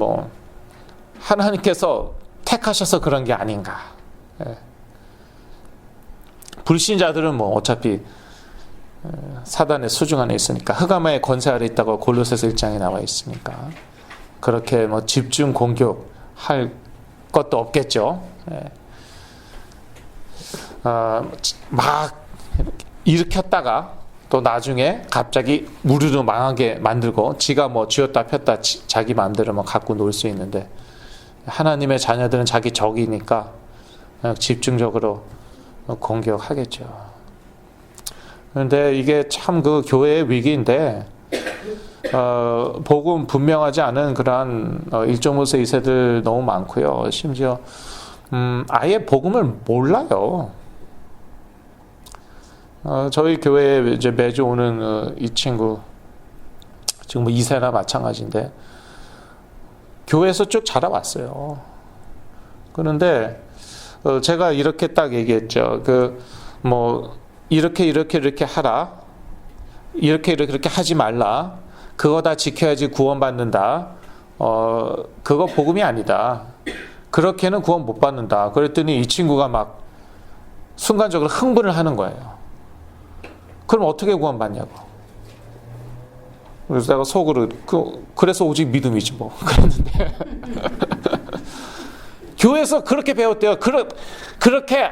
하나님께서 택하셔서 그런 게 아닌가. 불신자들은 어차피 사단의 수중 안에 있으니까, 흑암의 권세 아래 있다고 골로새서 1장에 나와 있으니까 그렇게 집중 공격할 것도 없겠죠. 막 일으켰다가 또 나중에 갑자기 무르르 망하게 만들고, 지가 쥐었다 폈다 자기 마음대로 갖고 놀 수 있는데, 하나님의 자녀들은 자기 적이니까 집중적으로 공격하겠죠. 그런데 이게 참 그 교회의 위기인데, 복음 분명하지 않은 그러한 1.5세, 2세들 너무 많고요. 심지어 아예 복음을 몰라요. 저희 교회에 이제 매주 오는 이 친구, 지금 뭐 2세나 마찬가지인데, 교회에서 쭉 자라왔어요. 그런데 제가 이렇게 딱 얘기했죠. 이렇게 하라. 이렇게 하지 말라. 그거 다 지켜야지 구원받는다. 그거 복음이 아니다. 그렇게는 구원 못 받는다. 그랬더니 이 친구가 막 순간적으로 흥분을 하는 거예요. 그럼 어떻게 구원받냐고. 그래서 내가 속으로 그래서 오직 믿음이지 뭐 그랬는데 교회에서 그렇게 배웠대요. 그렇게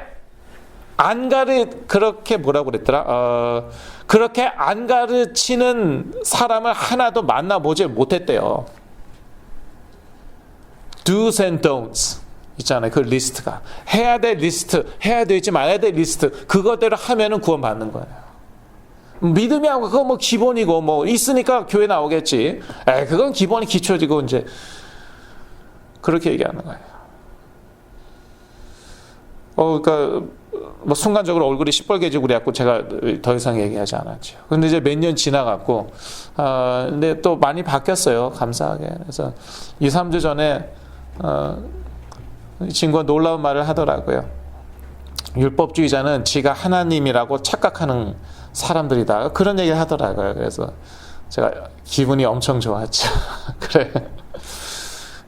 그렇게 뭐라고 그랬더라? 그렇게 안 가르치는 사람을 하나도 만나보지 못했대요. Do's and don'ts 있잖아요. 그 리스트가 해야 될 리스트, 해야 되지 말아야 될 리스트, 그거대로 하면은 구원받는 거예요. 믿음이 하고 그거 뭐 기본이고 뭐 있으니까 교회 나오겠지. 그건 기본이 기초지고 이제 그렇게 얘기하는 거예요. 그러니까 뭐 순간적으로 얼굴이 시뻘개지고 그래갖고 제가 더 이상 얘기하지 않았죠. 근데 이제 몇 년 지나갔고, 근데 또 많이 바뀌었어요. 감사하게. 그래서 2, 3주 전에 이 친구가 놀라운 말을 하더라고요. 율법주의자는 지가 하나님이라고 착각하는 사람들이다. 그런 얘기를 하더라고요. 그래서 제가 기분이 엄청 좋았죠. 그래.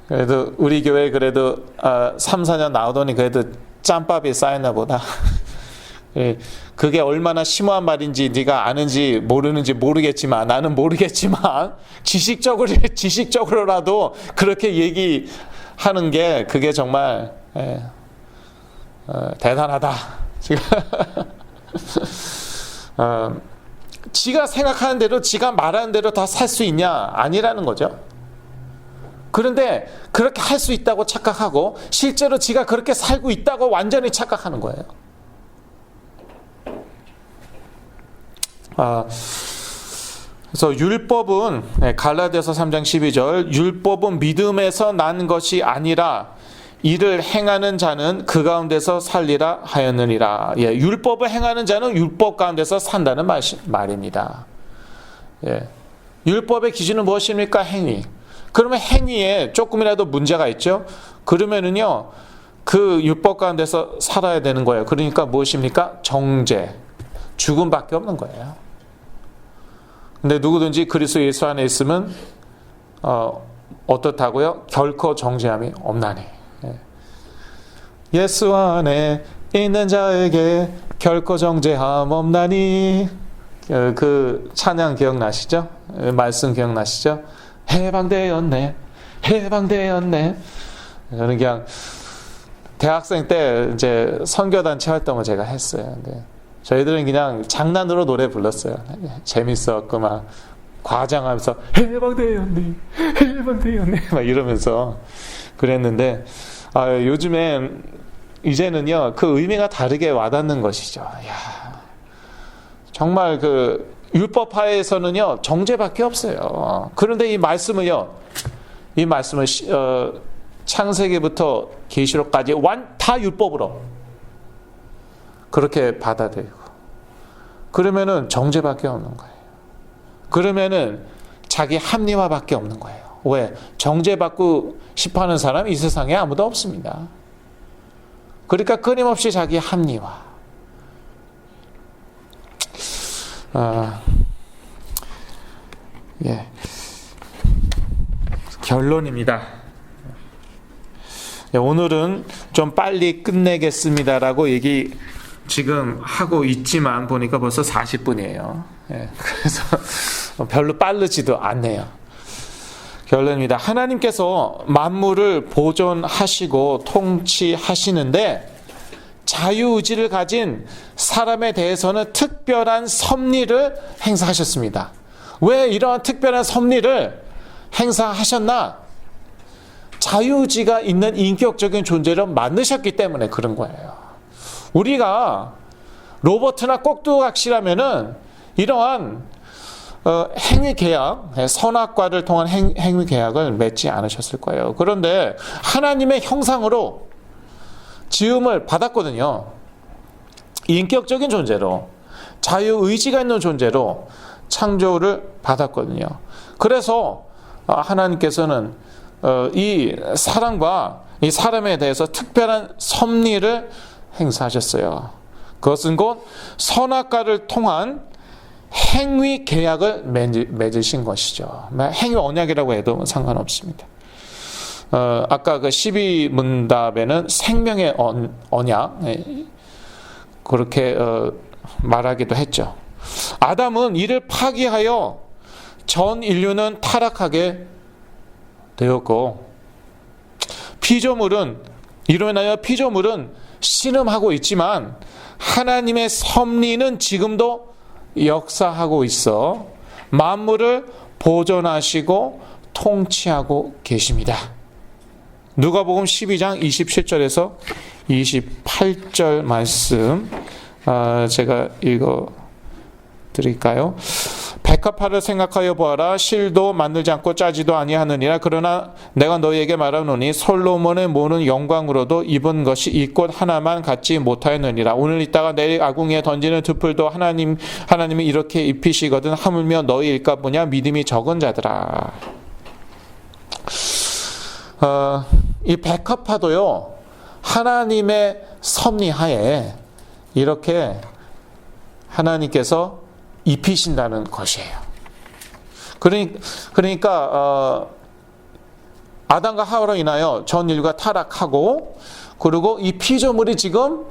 그래도 우리 교회 그래도 3, 4년 나오더니 그래도 짬밥이 쌓였나 보다. 그게 얼마나 심오한 말인지 네가 아는지 모르는지 모르겠지만, 나는 모르겠지만 지식적으로라도 그렇게 얘기하는 게 그게 정말 대단하다. 지가 생각하는 대로 지가 말하는 대로 다 살 수 있냐? 아니라는 거죠. 그런데 그렇게 할 수 있다고 착각하고 실제로 지가 그렇게 살고 있다고 완전히 착각하는 거예요. 그래서 율법은 갈라디아서 3장 12절 율법은 믿음에서 난 것이 아니라 이를 행하는 자는 그 가운데서 살리라 하였느니라. 율법을 행하는 자는 율법 가운데서 산다는 말입니다. 율법의 기준은 무엇입니까? 행위. 그러면 행위에 조금이라도 문제가 있죠? 그러면은요, 그 율법 가운데서 살아야 되는 거예요. 그러니까 무엇입니까? 정죄. 죽음밖에 없는 거예요. 근데 누구든지 그리스도 예수 안에 있으면, 어떻다고요? 결코 정죄함이 없나니. 예수 안에 있는 자에게 결코 정죄함 없나니. 그 찬양 기억나시죠? 말씀 기억나시죠? 해방되었네. 저는 그냥 대학생 때 이제 선교단체 활동을 제가 했어요. 근데 저희들은 그냥 장난으로 노래 불렀어요. 재밌었고 막 과장하면서 해방되었네 막 이러면서 그랬는데 요즘에 이제는요 그 의미가 다르게 와닿는 것이죠. 정말 그 율법하에서는요 정죄밖에 없어요. 그런데 이 말씀을 창세기부터 계시록까지 다 율법으로 그렇게 받아들이고 그러면은 정죄밖에 없는 거예요. 그러면은 자기 합리화밖에 없는 거예요. 왜? 정죄받고 싶어하는 사람이 이 세상에 아무도 없습니다. 그러니까 끊임없이 자기 합리화. 결론입니다. 오늘은 좀 빨리 끝내겠습니다라고 얘기 지금 하고 있지만 보니까 벌써 40분이에요. 그래서 별로 빠르지도 않네요. 결론입니다. 하나님께서 만물을 보존하시고 통치하시는데 자유의지를 가진 사람에 대해서는 특별한 섭리를 행사하셨습니다. 왜 이러한 특별한 섭리를 행사하셨나? 자유의지가 있는 인격적인 존재를 만드셨기 때문에 그런 거예요. 우리가 로버트나 꼭두각시라면은 이러한 행위 계약, 선악과를 통한 행위 계약을 맺지 않으셨을 거예요. 그런데 하나님의 형상으로 지음을 받았거든요. 인격적인 존재로, 자유의지가 있는 존재로 창조를 받았거든요. 그래서 하나님께서는 이 사람과 이 사람에 대해서 특별한 섭리를 행사하셨어요. 그것은 곧 선악과를 통한 행위 계약을 맺으신 것이죠. 행위 언약이라고 해도 상관없습니다. 아까 그 12문답에는 생명의 언약, 그렇게 말하기도 했죠. 아담은 이를 파기하여 전 인류는 타락하게 되었고, 이로 인하여 피조물은 신음하고 있지만 하나님의 섭리는 지금도 역사하고 있어 만물을 보존하시고 통치하고 계십니다. 누가복음 12장 27절에서 28절 말씀 제가 읽어 드릴까요? 백합화를 생각하여 보아라. 실도 만들지 않고 짜지도 아니하느니라. 그러나 내가 너희에게 말하노니 솔로몬의 모는 영광으로도 입은 것이 이 꽃 하나만 갖지 못하였느니라. 오늘 있다가 내일 아궁이에 던지는 들풀도 하나님이 이렇게 입히시거든 하물며 너희일까 보냐 믿음이 적은 자들아. 이 백합화도요, 하나님의 섭리하에 이렇게 하나님께서 입히신다는 것이에요. 그러니까 아담과 하와로 인하여 전 인류가 타락하고, 그리고 이 피조물이 지금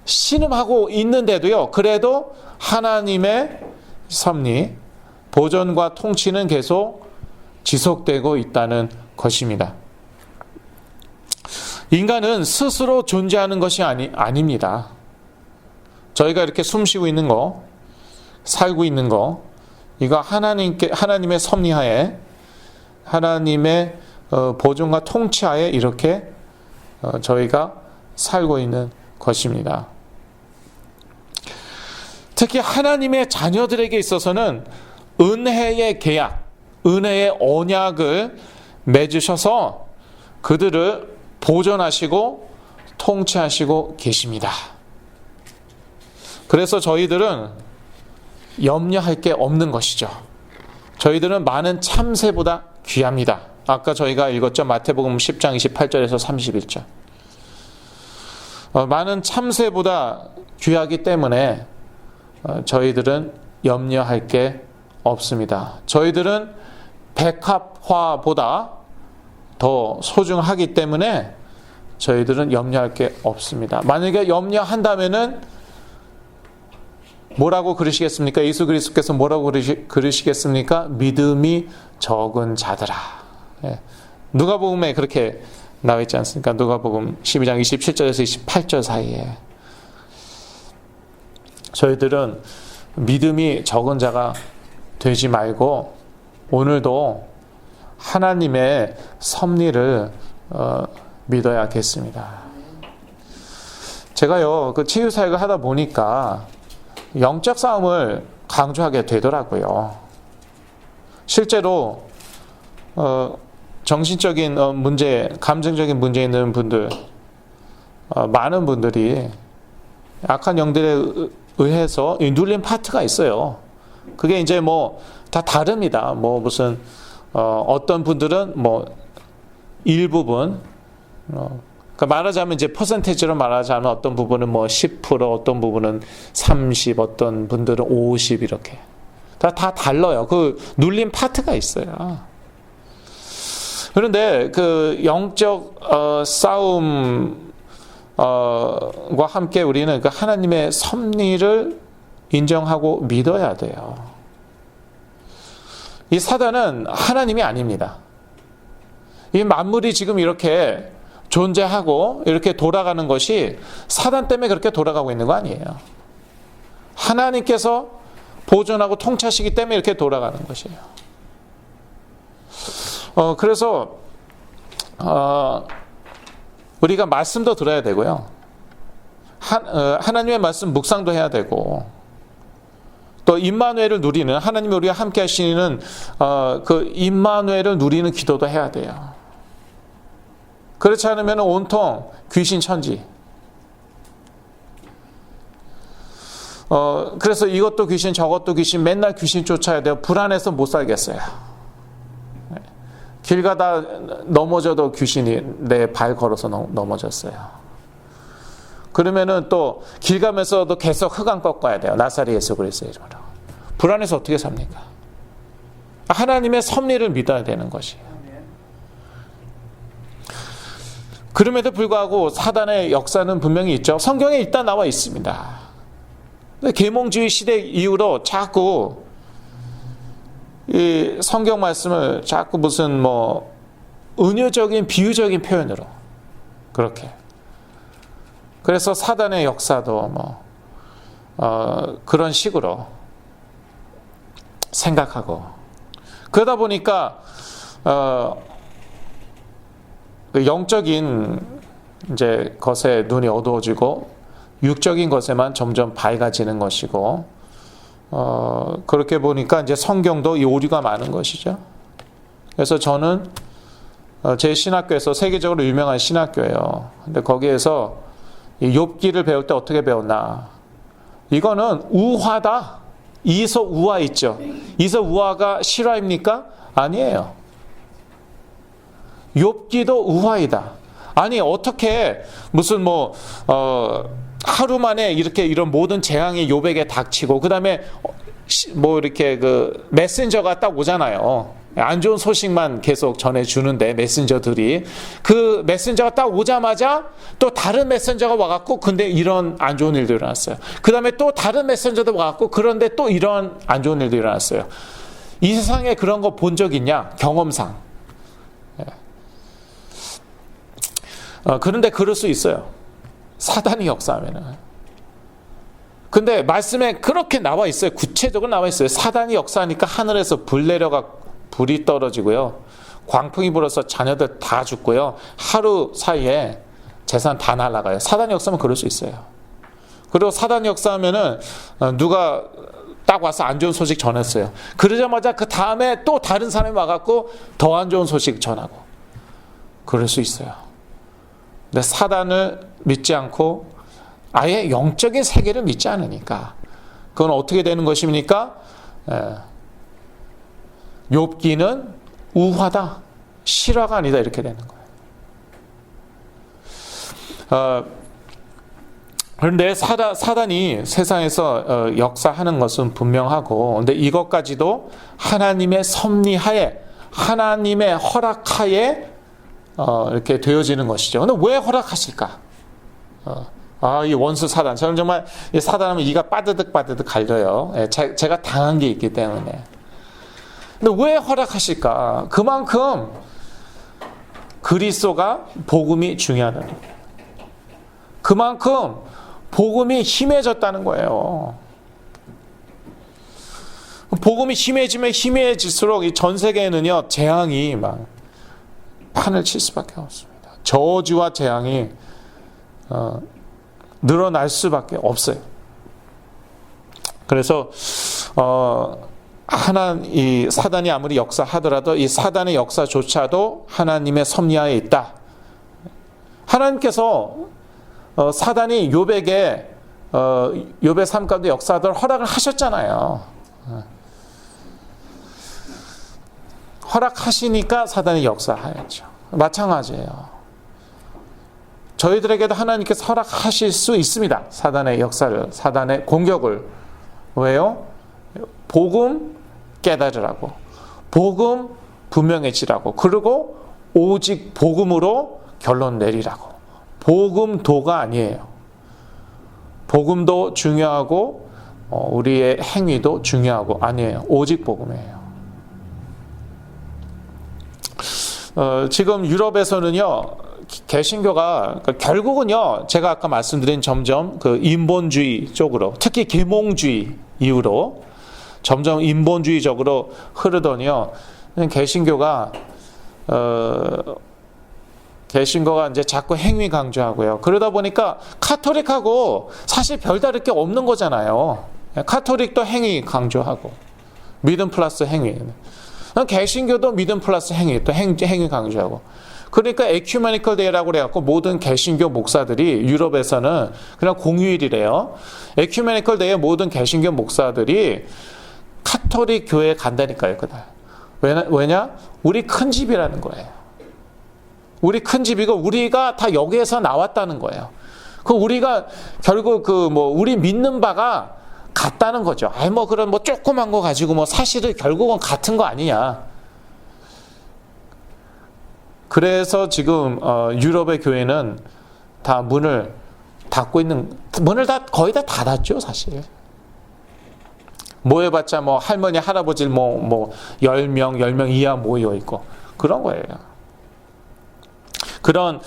신음하고 있는데도요, 그래도 하나님의 섭리, 보존과 통치는 계속 지속되고 있다는 것입니다. 인간은 스스로 존재하는 것이 아닙니다. 저희가 이렇게 숨쉬고 있는 거, 살고 있는 거, 이거 하나님의 섭리하에, 하나님의 보존과 통치하에 이렇게 저희가 살고 있는 것입니다. 특히 하나님의 자녀들에게 있어서는 은혜의 계약, 은혜의 언약을 맺으셔서 그들을 보존하시고 통치하시고 계십니다. 그래서 저희들은 염려할 게 없는 것이죠. 저희들은 많은 참새보다 귀합니다. 아까 저희가 읽었죠. 마태복음 10장 28절에서 31절. 많은 참새보다 귀하기 때문에 저희들은 염려할 게 없습니다. 저희들은 백합화보다 더 소중하기 때문에 저희들은 염려할 게 없습니다. 만약에 염려한다면은 뭐라고 그러시겠습니까? 예수 그리스도께서 뭐라고 그러시겠습니까? 믿음이 적은 자들아. 누가복음에 그렇게 나와 있지 않습니까? 누가복음 12장 27절에서 28절 사이에. 저희들은 믿음이 적은 자가 되지 말고 오늘도 하나님의 섭리를 믿어야겠습니다. 제가요, 그 치유사역을 하다 보니까 영적 싸움을 강조하게 되더라고요. 실제로 정신적인 문제, 감정적인 문제 있는 분들, 많은 분들이 악한 영들에 의해서 눌린 파트가 있어요. 그게 이제 뭐 다 다릅니다. 뭐 무슨 어떤 분들은 뭐 일부분, 그러니까 말하자면 이제 퍼센테이지로 말하자면 어떤 부분은 뭐 10%, 어떤 부분은 30, 어떤 분들은 50 이렇게 다 달라요. 그 눌린 파트가 있어요. 그런데 그 영적 싸움과 함께 우리는 그 하나님의 섭리를 인정하고 믿어야 돼요. 이 사단은 하나님이 아닙니다. 이 만물이 지금 이렇게 존재하고 이렇게 돌아가는 것이 사단 때문에 그렇게 돌아가고 있는 거 아니에요. 하나님께서 보존하고 통치하시기 때문에 이렇게 돌아가는 것이에요. 그래서 우리가 말씀도 들어야 되고요. 하나님의 말씀 묵상도 해야 되고, 또 임마누엘을 누리는, 하나님이 우리와 함께 하시는 그 임마누엘을 누리는 기도도 해야 돼요. 그렇지 않으면 온통 귀신 천지. 그래서 이것도 귀신 저것도 귀신, 맨날 귀신 쫓아야 돼요. 불안해서 못 살겠어요. 길 가다 넘어져도 귀신이 내 발 걸어서 넘어졌어요. 그러면은 또 길 가면서도 계속 흑암 꺾어야 돼요. 나사렛 예수 그리스도의 이름으로. 불안해서 어떻게 삽니까? 하나님의 섭리를 믿어야 되는 것이에요. 그럼에도 불구하고 사단의 역사는 분명히 있죠. 성경에 일단 나와 있습니다. 계몽주의 시대 이후로 자꾸 이 성경 말씀을 자꾸 무슨 뭐 은유적인 비유적인 표현으로 그렇게, 그래서 사단의 역사도 뭐 그런 식으로 생각하고, 그러다 보니까 영적인 이제 것에 눈이 어두워지고 육적인 것에만 점점 밝아지는 것이고, 그렇게 보니까 이제 성경도 이 오류가 많은 것이죠. 그래서 저는 제 신학교에서 세계적으로 유명한 신학교예요. 근데 거기에서 이 욥기를 배울 때 어떻게 배웠나? 이거는 우화다. 이서 우화 있죠. 이서 우화가 실화입니까? 아니에요. 욥기도 우화이다. 아니 어떻게 무슨 뭐 하루 만에 이렇게 이런 모든 재앙이 욥에게 닥치고, 그 다음에 뭐 이렇게 그 메신저가 딱 오잖아요. 안 좋은 소식만 계속 전해주는데, 메신저들이 그 메신저가 딱 오자마자 또 다른 메신저가 와갖고 근데 이런 안 좋은 일도 일어났어요. 그 다음에 또 다른 메신저도 와갖고 그런데 또 이런 안 좋은 일도 일어났어요. 이 세상에 그런 거 본 적 있냐? 경험상. 그런데 그럴 수 있어요. 사단이 역사하면은. 근데 말씀에 그렇게 나와 있어요. 구체적으로 나와 있어요. 사단이 역사하니까 하늘에서 불 내려가 불이 떨어지고요, 광풍이 불어서 자녀들 다 죽고요, 하루 사이에 재산 다 날아가요. 사단이 역사하면 그럴 수 있어요. 그리고 사단이 역사하면은 누가 딱 와서 안 좋은 소식 전했어요. 그러자마자 그 다음에 또 다른 사람이 와갖고 더 안 좋은 소식 전하고, 그럴 수 있어요. 근데 사단을 믿지 않고 아예 영적인 세계를 믿지 않으니까 그건 어떻게 되는 것입니까? 욥기는 우화다, 실화가 아니다, 이렇게 되는 거예요. 그런데 사단이 세상에서 역사하는 것은 분명하고, 근데 이것까지도 하나님의 섭리하에, 하나님의 허락하에 이렇게 되어지는 것이죠. 근데 왜 허락하실까? 이 원수 사단. 저는 정말 이 사단하면 이가 빠드득 갈려요. 제가 당한 게 있기 때문에. 근데 왜 허락하실까? 그만큼 그리스도가 복음이 중요하다는 거예요. 그만큼 복음이 심해졌다는 거예요. 복음이 심해지면 심해질수록 이 전 세계에는요, 재앙이 막 판을 칠 수밖에 없습니다. 저주와 재앙이 늘어날 수밖에 없어요. 그래서 이 사단이 아무리 역사하더라도 이 사단의 역사조차도 하나님의 섭리하에 있다. 하나님께서 사단이 욥에게 욥의 삶 가운데 역사하도록 허락을 하셨잖아요. 허락하시니까 사단이 역사하였죠. 마찬가지예요. 저희들에게도 하나님께서 허락하실 수 있습니다. 사단의 역사를, 사단의 공격을. 왜요? 복음 깨달으라고, 복음 분명해지라고, 그리고 오직 복음으로 결론 내리라고. 복음도가 아니에요. 복음도 중요하고 우리의 행위도 중요하고 아니에요. 오직 복음이에요. 지금 유럽에서는요, 개신교가 결국은요, 제가 아까 말씀드린 점점 그 인본주의 쪽으로, 특히 계몽주의 이후로 점점 인본주의적으로 흐르더니요, 개신교가 개신교가 이제 자꾸 행위 강조하고요. 그러다 보니까 카톨릭하고 사실 별다를 게 없는 거잖아요. 카톨릭도 행위 강조하고 믿음 플러스 행위. 개신교도 믿음 플러스 행위, 또 행위 강조하고. 그러니까 에큐메니컬 데이라고 그래갖고 모든 개신교 목사들이 유럽에서는 그냥 공휴일이래요. 에큐메니컬 데이에 모든 개신교 목사들이 카톨릭 교회에 간다니까요, 그날. 왜냐? 우리 큰 집이라는 거예요. 우리 큰 집이고 우리가 다 여기에서 나왔다는 거예요. 우리가 결국 우리 믿는 바가 같다는 거죠. 그런 조그만 거 가지고 사실은 결국은 같은 거 아니냐. 그래서 지금 유럽의 교회는 다 문을 거의 다 닫았죠, 사실. 모여봤자 할머니, 할아버지 10명 이하 모여 있고 그런 거예요. 그런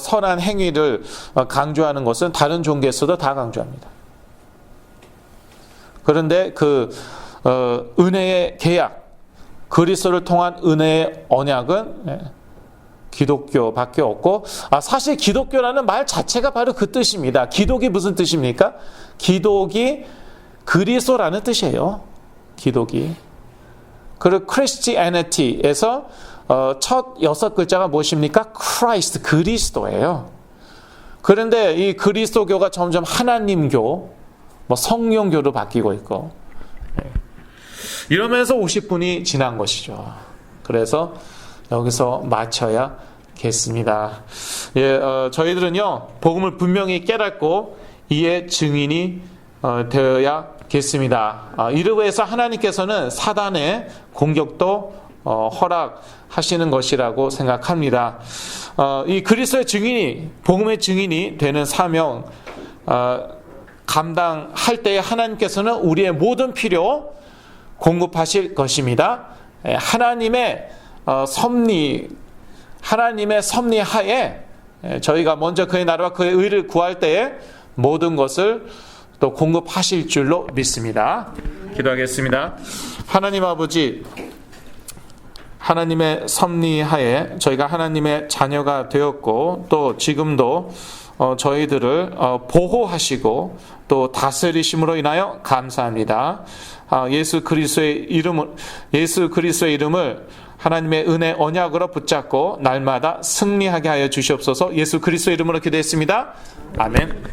선한 행위를 강조하는 것은 다른 종교에서도 다 강조합니다. 그런데 은혜의 계약, 그리스도를 통한 은혜의 언약은 기독교밖에 없고, 사실 기독교라는 말 자체가 바로 그 뜻입니다. 기독이 무슨 뜻입니까? 기독이 그리스도라는 뜻이에요. 기독이. 그리고 Christianity에서 첫 6글자가 무엇입니까? Christ, 그리스도예요. 그런데 이 그리스도교가 점점 하나님교, 성령교로 바뀌고 있고, 이러면서 50분이 지난 것이죠. 그래서 여기서 마쳐야겠습니다. 저희들은요, 복음을 분명히 깨닫고 이의 증인이 되어야겠습니다. 이를 위해서 하나님께서는 사단의 공격도 허락하시는 것이라고 생각합니다. 이 그리스도의 증인이, 복음의 증인이 되는 사명 감당할 때에 하나님께서는 우리의 모든 필요 공급하실 것입니다. 하나님의 섭리 하에 저희가 먼저 그의 나라와 그의 의를 구할 때에 모든 것을 또 공급하실 줄로 믿습니다. 기도하겠습니다. 하나님 아버지, 하나님의 섭리하에 저희가 하나님의 자녀가 되었고, 또 지금도 저희들을 보호하시고 또 다스리심으로 인하여 감사합니다. 예수 그리스도의 이름을 하나님의 은혜 언약으로 붙잡고 날마다 승리하게 하여 주시옵소서. 예수 그리스도의 이름으로 기도했습니다. 아멘.